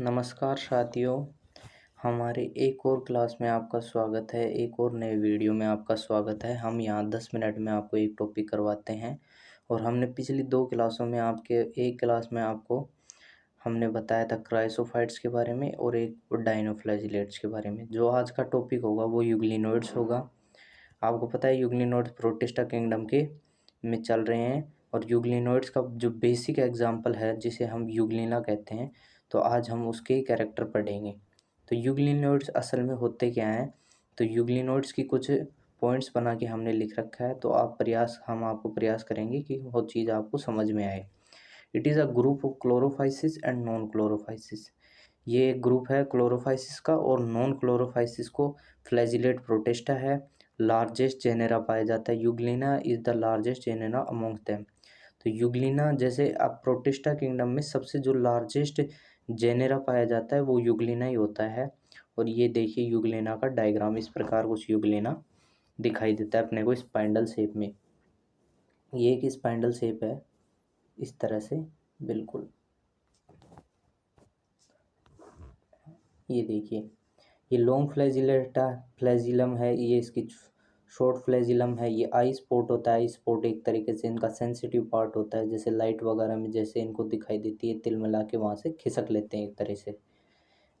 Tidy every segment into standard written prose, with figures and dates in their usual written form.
नमस्कार साथियों, हमारे एक और क्लास में आपका स्वागत है। एक और नए वीडियो में आपका स्वागत है। हम यहाँ 10 मिनट में आपको एक टॉपिक करवाते हैं और हमने पिछली 2 क्लासों में एक क्लास में आपको हमने बताया था क्राइसोफाइट्स के बारे में और एक डाइनोफ्लैजिलेट्स के बारे में। जो आज का टॉपिक होगा वो यूग्लिनोइड्स होगा। आपको पता है यूग्लिनोइड्स प्रोटिस्टा किंगडम के में चल रहे हैं और यूग्लिनोइड्स का जो बेसिक एग्जांपल है जिसे हम यूग्लिना कहते हैं, तो आज हम उसके कैरेक्टर पढ़ेंगे। तो यूग्लिनोइड्स असल में होते क्या हैं? तो यूग्लिनोइड्स की कुछ पॉइंट्स बना के हमने लिख रखा है, तो हम आपको प्रयास करेंगे कि वो चीज़ आपको समझ में आए। It is a group of chlorophyceae and non chlorophyceae. ये एक ग्रुप है क्लोरोफाइसिस का और नॉन क्लोरोफाइसिस को फ्लैजिलेट प्रोटिस्टा है। लार्जेस्ट जेनेरा पाया जाता है। Euglena is the largest genera among them. तो यूग्लिना जैसे अब प्रोटिस्टा किंगडम में सबसे जो लार्जेस्ट जेनेरा पाया जाता है वो यूग्लिना ही होता है। और ये देखिए यूग्लिना का डायग्राम, इस प्रकार कुछ यूग्लिना दिखाई देता है अपने को स्पाइंडल शेप में। ये एक स्पाइंडल शेप है इस तरह से, बिल्कुल। ये देखिए, ये लॉन्ग फ्लैजिलम है, ये इसकी शॉर्ट फ्लैजिलम है। ये आई स्पॉट होता है। आई स्पॉट एक तरीके से इनका सेंसिटिव पार्ट होता है, जैसे लाइट वगैरह में जैसे इनको दिखाई देती है, तिल मिला के वहाँ से खिसक लेते हैं एक तरह से।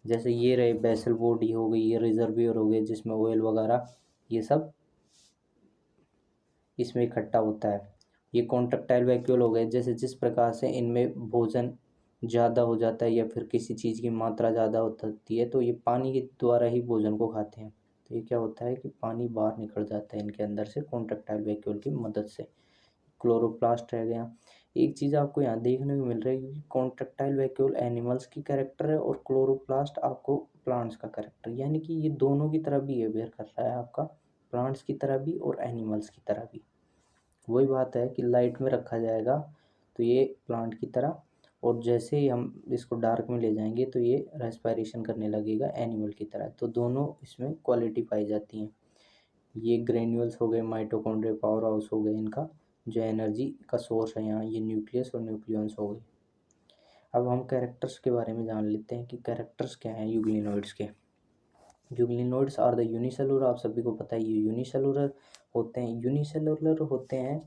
जैसे ये रहे बेसल बॉडी हो गई, ये रिजर्वियर हो गए जिसमें ऑयल वगैरह ये सब इसमें इकट्ठा होता है। ये कॉन्ट्रैक्टाइल वैक्यूल हो गए, जैसे जिस प्रकार से इनमें भोजन ज़्यादा हो जाता है या फिर किसी चीज़ की मात्रा ज़्यादा होती है तो ये पानी के द्वारा ही भोजन को खाते हैं। तो ये क्या होता है कि पानी बाहर निकल जाता है इनके अंदर से कॉन्ट्रैक्टाइल वैक्यूल की मदद से। क्लोरोप्लास्ट रह गया। एक चीज़ आपको यहाँ देखने को मिल रही है कि कॉन्ट्रैक्टाइल वैक्यूल एनिमल्स की कैरेक्टर है और क्लोरोप्लास्ट आपको प्लांट्स का कैरेक्टर, यानी कि ये दोनों की तरह बिहेवियर कर रहा है आपका, प्लांट्स की तरह भी और एनिमल्स की तरह भी। वही बात है कि लाइट में रखा जाएगा तो ये प्लांट की तरह, और जैसे ही हम इसको डार्क में ले जाएंगे तो ये रेस्पिरेशन करने लगेगा एनिमल की तरह। तो दोनों इसमें क्वालिटी पाई जाती हैं। ये ग्रेन्यूल्स हो गए, माइटोकॉन्ड्रिया पावर हाउस हो गए, इनका जो एनर्जी का सोर्स है यहाँ, ये न्यूक्लियस और न्यूक्लियस हो गए। अब हम कैरेक्टर्स के बारे में जान लेते हैं कि कैरेक्टर्स क्या हैं यूग्लिनोइड्स के। यूग्लिनोइड्स आर द यूनिसेलुलर, आप सभी को पता है ये यूनिसेलुलर होते हैं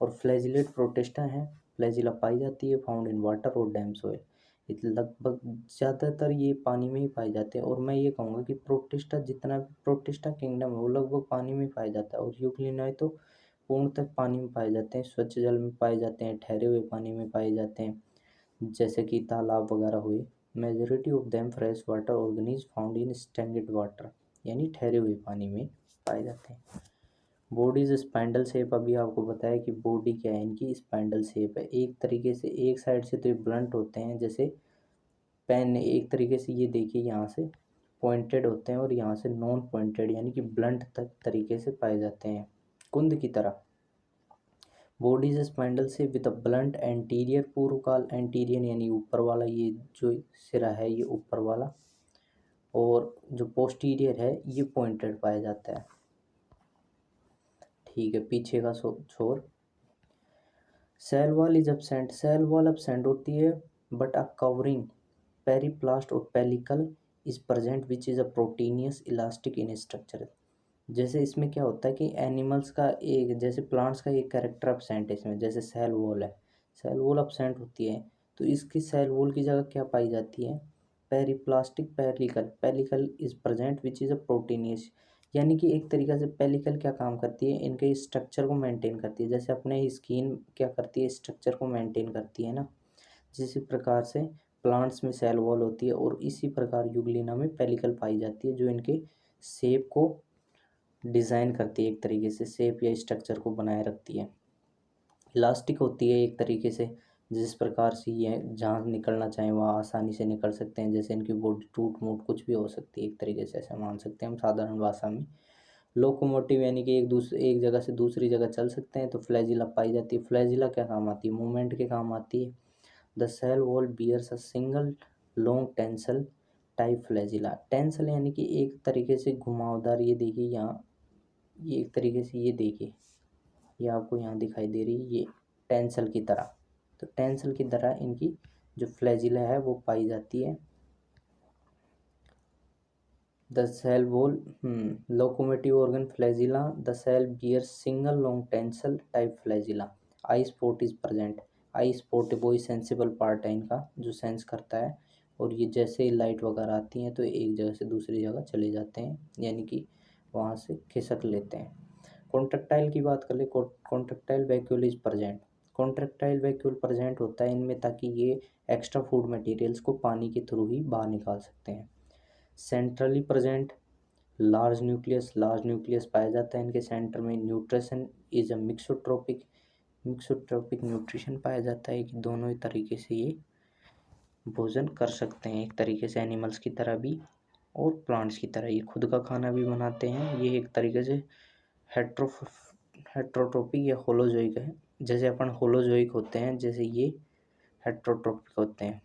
और फ्लैजिलेट प्रोटिस्टा हैं। फ्लैजिला पाई जाती है फाउंड इन वाटर और डैम सोइल। लगभग ज़्यादातर ये पानी में ही पाए जाते हैं, और मैं ये कहूँगा कि प्रोटिस्टा जितना भी प्रोटिस्टा किंगडम है वो लगभग पानी में पाया जाता है, और यूग्लिनोइड तो पूर्णतः पानी में पाए जाते हैं, स्वच्छ जल में पाए जाते हैं, ठहरे हुए पानी में पाए जाते हैं, जैसे कि तालाब वगैरह हुए। Majority of them fresh water organisms found in standard water, यानी ठहरे हुए पानी में पाए जाते हैं। बॉडीज स्पाइंडल शेप, अभी आपको बताया कि बॉडी क्या है इनकी, स्पाइंडल शेप है। एक तरीके से एक साइड से तो ये ब्लंट होते हैं, जैसे पेन, एक तरीके से ये देखिए यहाँ से पॉइंटेड होते हैं और यहाँ से नॉन पॉइंटेड यानी कि ब्लंट तरीके से पाए जाते हैं, कुंद की तरह। बॉडीज स्पाइंडल से विद अ ब्लंट एंटीरियर, पूर्व काल एंटीरियर यानी ऊपर वाला, ये जो सिरा है ये ऊपर वाला, और जो पोस्टीरियर है ये पॉइंटेड पाया जाता है। ठीक है, पीछे का छोर। Cell wall is absent, cell wall absent होती है, बट अ कवरिंग पेरिप्लास्ट और pellicle is present which is a proteinaceous elastic in structure. जैसे इसमें क्या होता है कि एनिमल्स का एक, जैसे प्लांट्स का एक कैरेक्टर एब्सेंट है इसमें, जैसे सेल वॉल है, सेल वॉल एब्सेंट होती है तो इसकी सेल वॉल की जगह क्या पाई जाती है? Periplastic pellicle, pellicle is present which is a proteinaceous, यानी कि एक तरीके से पेलिकल क्या काम करती है, इनके स्ट्रक्चर को मेंटेन करती है, जैसे अपने स्किन क्या करती है, स्ट्रक्चर को मेंटेन करती है ना, जिस प्रकार से प्लांट्स में सेल वॉल होती है, और इसी प्रकार यूग्लिना में पेलिकल पाई जाती है जो इनके शेप को डिज़ाइन करती है, एक तरीके से शेप या स्ट्रक्चर को बनाए रखती है। इलास्टिक होती है एक तरीके से, जिस प्रकार से ये जहाँ निकलना चाहें वहाँ आसानी से निकल सकते हैं, जैसे इनकी बॉडी टूट मूट कुछ भी हो सकती है, एक तरीके से ऐसा मान सकते हैं हम साधारण भाषा में। लोकोमोटिव यानी कि एक जगह से दूसरी जगह चल सकते हैं, तो फ्लैजिला पाई जाती है। फ्लैजिला क्या काम आती है? मूवमेंट के काम आती है। The cell wall bears a single long tinsel type flagella. Tinsel यानी कि एक तरीके से घुमावदार, ये देखिए यहाँ, ये एक तरीके से ये देखिए, ये आपको यहाँ दिखाई दे रही है, ये टेंसल की तरह। तो टेंसल की तरह इनकी जो फ्लैजिला है वो पाई जाती है। The cell wall, locomotive organ flagella, the cell bear single long tinsel type flagella. Eye spot is present. Eye spot वही सेंसिबल पार्ट है इनका जो सेंस करता है, और ये जैसे ही लाइट वगैरह आती है तो एक जगह से दूसरी जगह चले जाते हैं, यानी कि वहाँ से खिसक लेते हैं। कॉन्ट्रेक्टाइल की बात कर ले, contractile vacuole is present. Contractile vacuole present होता है इनमें ताकि ये एक्स्ट्रा फूड मटेरियल्स को पानी के थ्रू ही बाहर निकाल सकते हैं। सेंट्रली प्रेजेंट, लार्ज न्यूक्लियस पाया जाता है इनके सेंटर में। न्यूट्रिशन इज अ मिक्सोट्रोपिक, मिक्सोट्रोपिक न्यूट्रिशन पाया जाता है कि दोनों ही तरीके से ये भोजन कर सकते हैं, एक तरीके से एनिमल्स की तरह भी और प्लांट्स की तरह। ये खुद का खाना भी बनाते हैं। ये एक तरीके से हेट्रोट्रोपिक या होलोजोइक है। जैसे अपन होलोजोइक होते हैं, जैसे ये हेट्रोट्रोपिक होते हैं,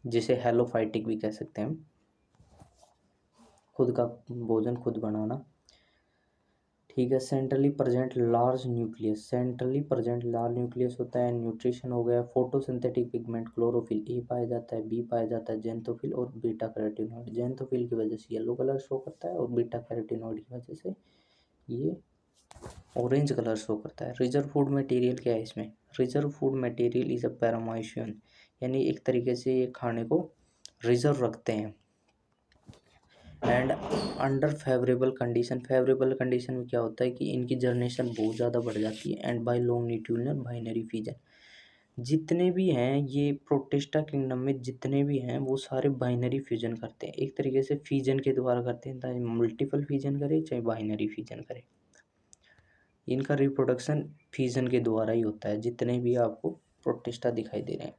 जिसे हेलोफाइटिक भी कह सकते हैं हम। खुद का भोजन खुद बनाना, ठीक है। Centrally present large nucleus, centrally present large nucleus होता है। न्यूट्रिशन हो गया, फोटोसिंथेटिक पिगमेंट क्लोरोफिल ए पाया जाता है, बी पाया जाता है जेंथोफिल और बीटा कैरोटीनॉइड। जेंथोफिल की वजह से येलो कलर शो करता है और बीटा कैरोटीनॉइड की वजह से ये ऑरेंज कलर शो करता है। रिजर्व फूड मटेरियल क्या है इसमें? Reserve food material is a paramecium, यानी एक तरीके से ये खाने को रिजर्व रखते हैं। एंड अंडर फेवरेबल कंडीशन में क्या होता है कि इनकी जनरेशन बहुत ज़्यादा बढ़ जाती है। And by longitudinal binary fission, जितने भी हैं ये प्रोटिस्टा किंगडम में जितने भी हैं वो सारे बाइनरी फ्यूजन करते हैं, एक तरीके से फ्यूजन के द्वारा करते हैं, चाहे मल्टीपल फ्यूजन करे चाहे बाइनरी फ्यूजन करे। इनका रिप्रोडक्शन फ्यूजन के द्वारा ही होता है, जितने भी आपको प्रोटिस्टा दिखाई दे रहे हैं।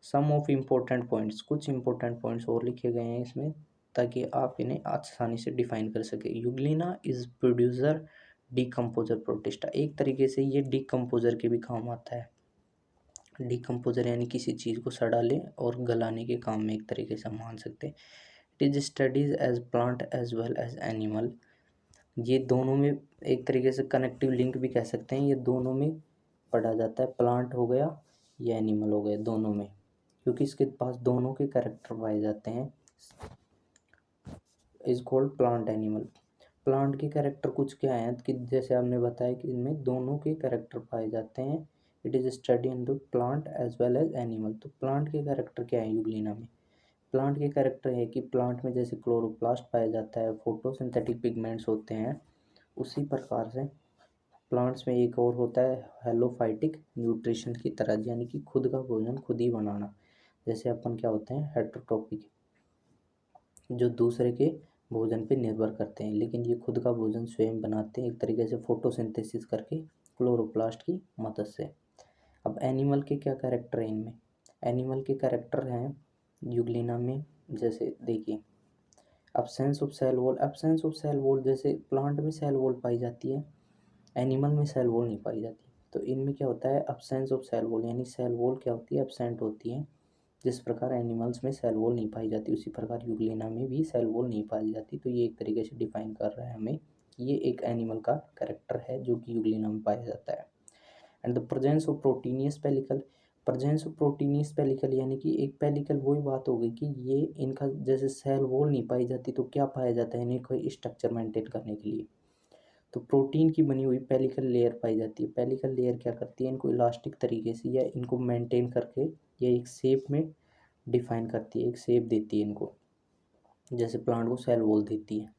सम ऑफ इम्पोर्टेंट पॉइंट्स, कुछ इंपॉर्टेंट पॉइंट्स और लिखे गए हैं इसमें ताकि आप इन्हें आसानी से डिफाइन कर सके। Euglena is producer decomposer protista, एक तरीके से ये डीकम्पोजर के भी काम आता है। डीकम्पोजर यानी किसी चीज़ को सड़ा ले और गलाने के काम में एक तरीके से हम मान सकते हैं। It is studies as plant as well as animal, ये दोनों में एक तरीके से कनेक्टिव लिंक भी कह सकते हैं, ये दोनों में पढ़ा जाता है, प्लांट हो गया या एनिमल हो गया, दोनों में, क्योंकि इसके पास दोनों के कैरेक्टर पाए जाते हैं। Is called plant animal. Plant के कैरेक्टर कुछ क्या हैं कि जैसे आपने बताया कि इनमें दोनों के कैरेक्टर पाए जाते हैं। It is study in the plant as well as animal. तो प्लांट के कैरेक्टर क्या है यूग्लिना में? प्लांट के कैरेक्टर है कि प्लांट में जैसे क्लोरोप्लास्ट पाया जाता है, फोटोसिंथेटिक पिगमेंट्स होते हैं, उसी प्रकार से प्लांट्स में एक और होता है हेलोफाइटिक न्यूट्रिशन की तरह, यानी कि खुद का भोजन खुद ही बनाना। जैसे अपन क्या होते हैं हेट्रोट्रोपिक, जो दूसरे के भोजन पे निर्भर करते हैं, लेकिन ये खुद का भोजन स्वयं बनाते हैं एक तरीके से फोटोसिंथेसिस करके क्लोरोप्लास्ट की मदद से। अब एनिमल के क्या कैरेक्टर हैं इनमें? एनिमल के कैरेक्टर हैं यूग्लिना में, जैसे देखिए absence of cell wall. Absence of cell wall, जैसे प्लांट में सेल वॉल पाई जाती है, एनिमल में सेल वॉल नहीं पाई जाती। तो इनमें क्या होता है एब्सेंस ऑफ सेल वॉल, यानी सेल वॉल क्या होती है एब्सेंट होती है। जिस प्रकार एनिमल्स में सेल वॉल नहीं पाई जाती उसी प्रकार यूग्लिना में भी सेल वॉल नहीं पाई जाती। तो ये एक तरीके से डिफाइन कर रहा है हमें कि ये एक एनिमल का कैरेक्टर है जो कि यूग्लिना में पाया जाता है। And the presence of proteinaceous pellicle, presence of proteinaceous pellicle यानी कि एक पेलिकल, वही बात हो गई कि ये इनका जैसे सेल वॉल नहीं पाई जाती तो क्या पाया जाता है इन्हें कोई स्ट्रक्चर मेंटेन करने के लिए, तो प्रोटीन की बनी हुई पेलिकल लेयर पाई जाती है। पेलिकल लेयर क्या करती है इनको इलास्टिक तरीके से या इनको मेंटेन करके या एक शेप में डिफाइन करती है, एक शेप देती है इनको, जैसे प्लांट को सेल वॉल देती है।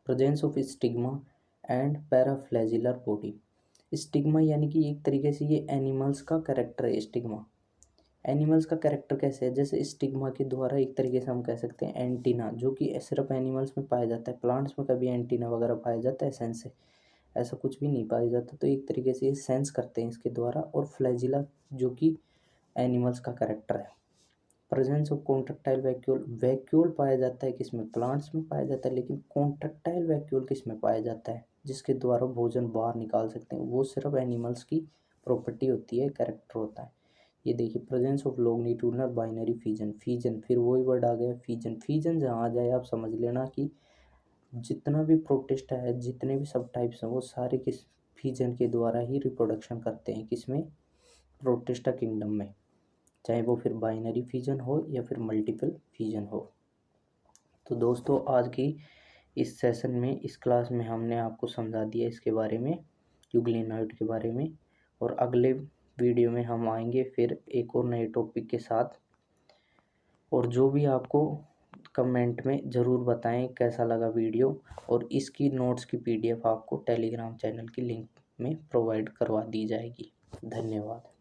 Presence of stigma and paraflagellar body, stigma यानी कि एक तरीके से ये एनिमल्स का कैरेक्टर है। स्टिग्मा एनिमल्स का कैरेक्टर कैसे है, जैसे स्टिग्मा के द्वारा एक तरीके से हम कह सकते हैं एंटीना, जो कि सिर्फ एनिमल्स में पाया जाता है, प्लांट्स में कभी एंटीना वगैरह पाया जाता है सेंस से, ऐसा कुछ भी नहीं पाया जाता। तो एक तरीके से ये सेंस करते हैं इसके द्वारा। और फ्लैजिला जो कि एनिमल्स का कैरेक्टर है। Presence of contractile vacuole, vacuole पाया जाता है किसमें? प्लांट्स में पाया जाता है, लेकिन कॉन्ट्रेक्टाइल वैक्यूल किसमें पाया जाता है? जिसके द्वारा भोजन बाहर निकाल सकते हैं, वो सिर्फ एनिमल्स की प्रॉपर्टी होती है, कैरेक्टर होता है। ये देखिए presence of longitudinal binary fission, fission फिर वही वर्ड आ गया फिजन। फिजन जहाँ आ जाए आप समझ लेना कि जितना भी प्रोटिस्टा है, जितने भी सब टाइप्स हैं, वो सारे किस फिजन के द्वारा ही रिप्रोडक्शन करते हैं। किसमें? प्रोटिस्टा किंगडम में, चाहे वो फिर बाइनरी फिजन हो या फिर मल्टीपल फिजन हो। तो दोस्तों आज की इस सेशन में, इस क्लास में हमने आपको समझा दिया इसके बारे में, यूग्लिनॉइड के बारे में। और अगले वीडियो में हम आएंगे फिर एक और नए टॉपिक के साथ। और जो भी आपको कमेंट में ज़रूर बताएं कैसा लगा वीडियो, और इसकी नोट्स की PDF आपको टेलीग्राम चैनल की लिंक में प्रोवाइड करवा दी जाएगी। धन्यवाद।